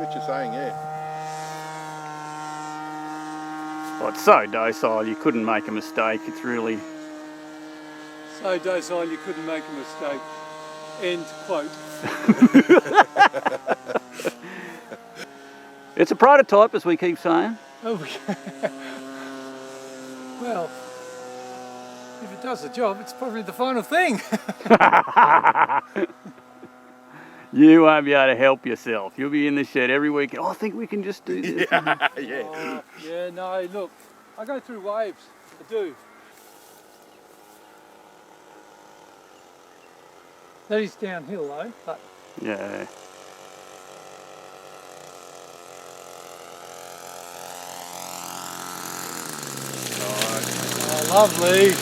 what you're saying, yeah. Well, it's so docile, you couldn't make a mistake. It's really... So docile you couldn't make a mistake. End quote. It's a prototype, as we keep saying. Oh, well, if it does the job, it's probably the final thing. You won't be able to help yourself. You'll be in the shed every weekend. Oh, I think we can just do this. Yeah. Yeah, no, look, I go through waves. I do. That is downhill though, but... Yeah. Oh, lovely.